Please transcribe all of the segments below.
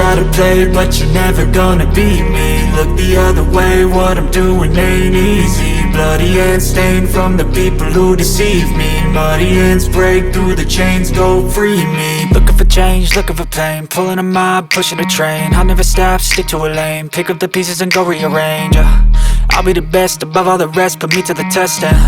try to play, but you're never gonna beat me. Look the other way, what I'm doing ain't easy. Bloody hands stained from the people who deceive me. Muddy hands break through the chains, go free me. Looking for change, looking for pain, pulling a mob, pushing a train. I'll never stop, stick to a lane, pick up the pieces and go rearrange. I'll be the best above all the rest, put me to the test and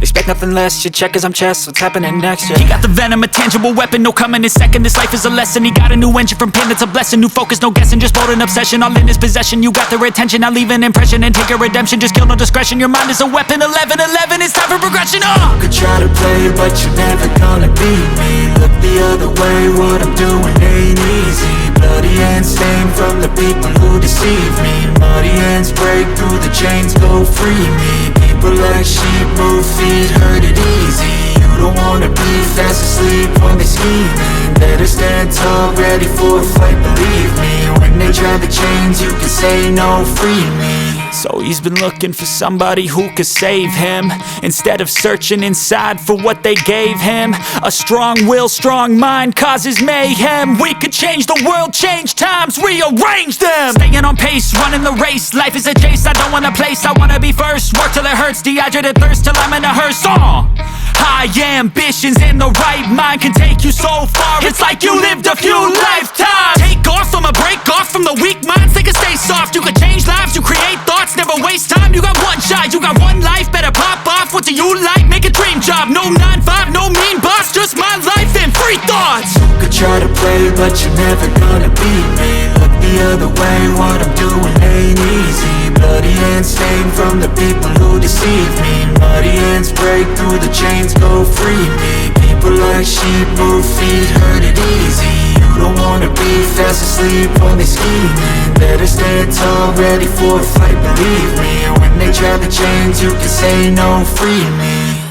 expect nothing less. You check as I'm chess, what's happening next? Yeah. He got the venom, a tangible weapon, no coming in second. This life is a lesson, he got a new engine from pain, it's a blessing. New focus, no guessing, just bold and obsession, all in his possession. You got their attention, I'll leave an impression and take a redemption. Just kill, no discretion, your mind is a weapon. 11-11, it's time for progression. You could try to play, but you're never gonna beat me. Look the other way, what I'm doing ain't easy. Bloody hands stained from the people who deceive me. Muddy hands break through the chains, go free me. People like sheep move feet, hurt it easy. You don't wanna be fast asleep when they scheming. Better stand tall, ready for a fight, believe me. When they try the chains, you can say no, free me. So he's been looking for somebody who could save him, instead of searching inside for what they gave him. A strong will, strong mind causes mayhem. We could change the world, change times, rearrange them. Staying on pace, running the race. Life is a chase, I don't want a place, I wanna be first. Work till it hurts, dehydrated thirst till I'm in a hearse. High ambitions and the right mind can take you so far. It's like you lived a few lifetimes. Take off from a break off from the weak minds, they can stay soft. You can change lives, you create thoughts, never waste time. You got one shot, you got one life, better pop off. What do you like? Make a dream job. No 9-5, no mean boss, just my life and free thoughts. You could try to play, but you're never gonna beat me. Look the other way, what I'm doing ain't easy. Bloody hands stained from the people who deceive me. Muddy hands break through the chains, go free me. People like sheep move feet, hurt it easy. You don't wanna be fast asleep when they scheming. Better stand tall, ready for a fight, believe me. When they try the chains, you can say no, free me.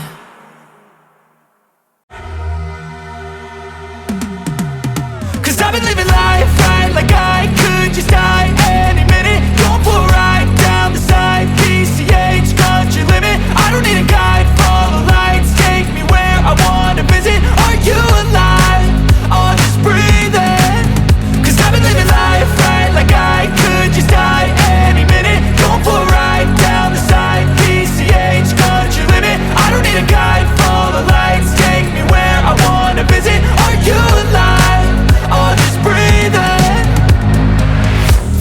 Cause I've been living life right like I could just die any minute. Going for a ride down the side, PCH country limit. I don't need a guide, follow lights, take me where I wanna visit. Are you alive? Or just breathing? Cause I've been living life right like I could just die any minute. Going for a ride down the side, PCH country limit. I don't need a guide, follow lights, take me where I wanna visit. Are you alive? Or just breathing?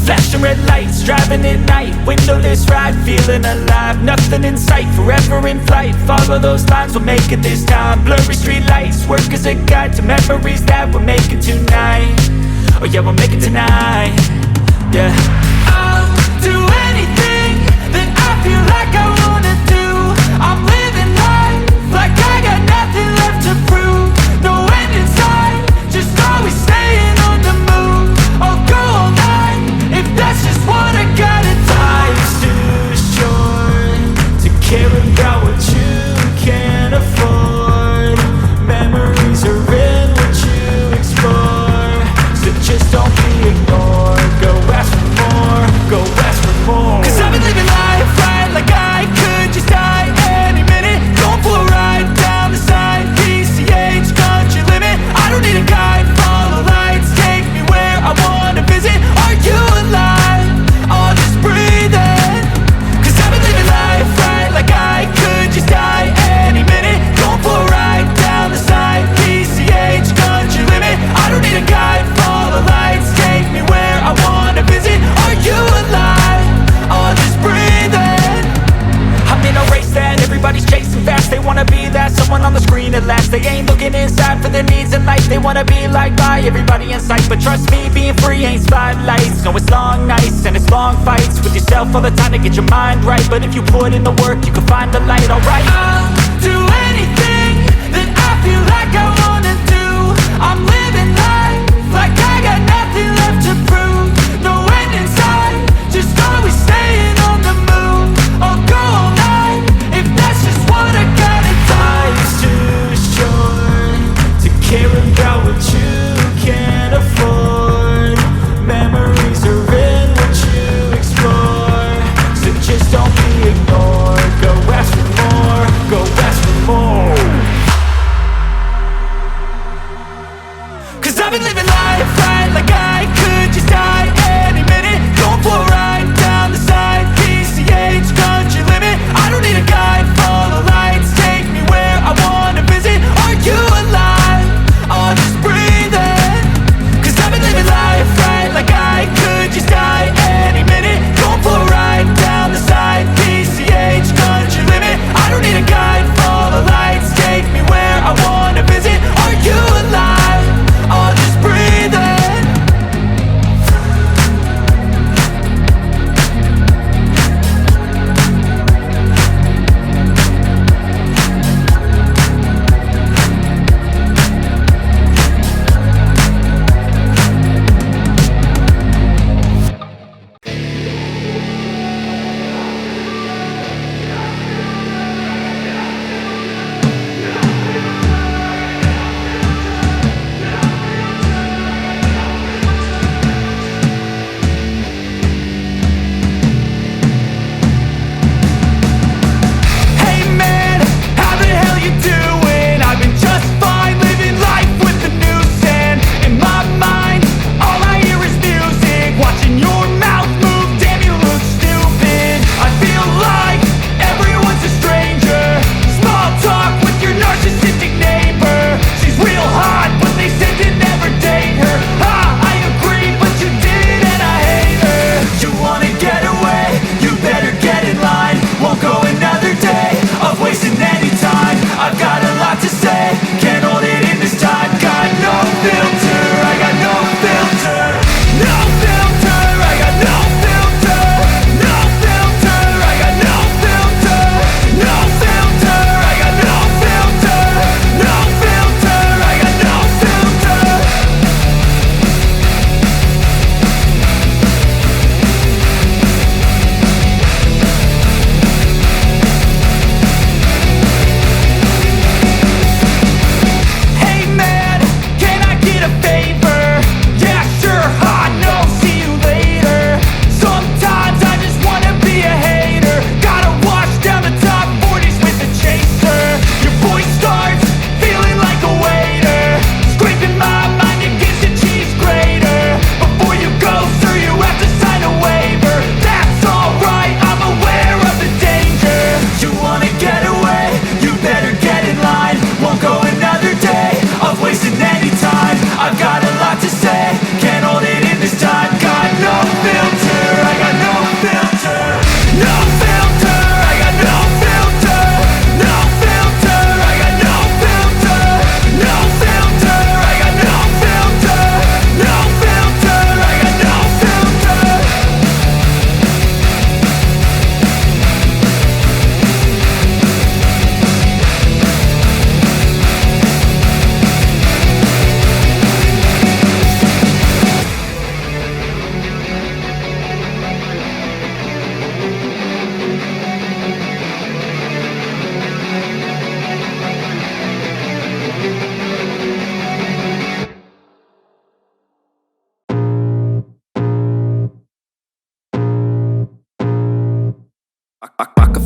Flashing red lights, driving at night, windowless ride, feeling alive. Nothing in sight, forever in flight. Follow those lines, we'll make it this time. Blurry street lights, work as a guide to memories that we're making tonight. Oh yeah, we'll make it tonight. Yeah. I'll do anything that I feel like I wanna do. I'm living life like I got nothing left to prove. No end in sight, just always staying on the move. I'll go all night if that's just what I gotta do. Life's too short to care about what you can't afford. Memories are in what you explore, so just don't be ignored. Go ask for more, go ask for more. Cause I've been living life right like I could just die any minute. Going for a ride down the side, PCH country limit. I don't need a guide, follow lights, take me where I wanna visit. Are you alive? Or just breathing? Cause I've been living life right like I could just die any minute. Going for a ride down the side, PCH country limit. I don't need a guide, follow lights, take me where I wanna visit. Are you alive? Or just breathing? I'm in a race that everybody's chasing fast. They wanna be that someone on the screen at last. They ain't looking inside for their needs in life. They wanna be liked by everybody in sight. But trust me, being free ain't spotlights. No, it's long nights and it's long fights with yourself all the time to get your mind right. But if you put in the work, you can find the light, alright. I'll do anything that I feel like I wanna do. I'm living life like I got nothing left to prove. No end in sight, just always staying on the move. I'll go all night if that's just what I gotta do. Life's too short to care about what you can't afford. Memories are in what you explore, so just don't be ignored. Go ask for more, go ask for more. Cause I've been living life right like I could just die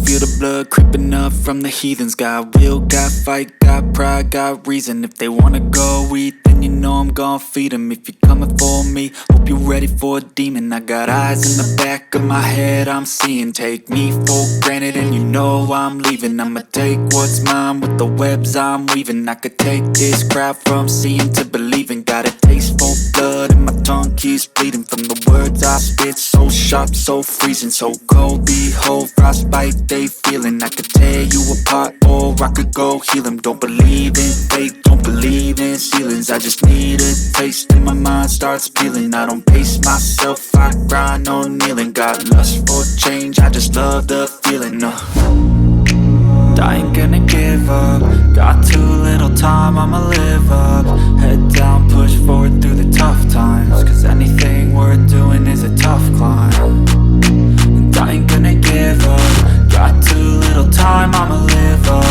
feel the blood creeping up from the heathens. Got will, got fight, got pride, got reason. If they wanna go eat, then you know I'm gon' feed them. If you're coming for me, hope you're ready for a demon. I got eyes in the back of my head, I'm seeing. Take me for granted and you know I'm leaving. I'ma take what's mine with the webs I'm weaving. I could take this crowd from seeing to believing. Got a taste for blood and my tongue keeps bleeding from the words I spit. So sharp, so freezing, so cold. Behold, frostbite they feeling. I could tear you apart or I could go heal them. Don't believe in fate, don't believe in ceilings. I just need a taste and my mind starts peeling. I don't pace myself, I grind on kneeling. Got lust for change, I just love the feeling. I ain't gonna give up. Got too little time, I'ma live up. Head down, push forward through the tough times. Cause anything worth doing is a tough climb. And I ain't gonna give up. Got too little time, I'ma live up.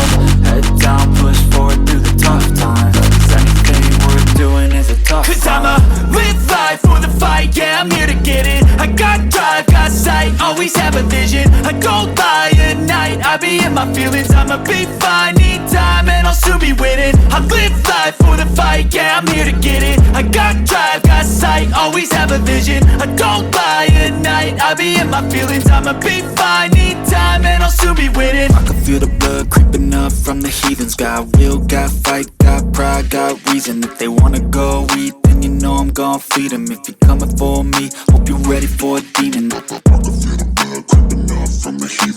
Head down, push forward through the tough times. Cause anything worth doing is a tough climb. Cause I'ma live life for the fight, yeah, I'm here to get it. I got drive, got sight, always have a vision. I don't lie at night, I be in my feelings. I'ma be fine, need time and I'll soon be winning. I live life for the fight, yeah, I'm here to get it. I got drive, got sight, always have a vision. I don't lie at night, I be in my feelings. I'ma be fine, need time and I'll soon be winning. I can feel the blood creeping up from the heathens. Got will, got fight, got pride, got reason. If they wanna go eat, then you know I'm gon' feed them. If you're coming for me, hope you're ready for a demon. I can feel the blood creeping up from the heathens.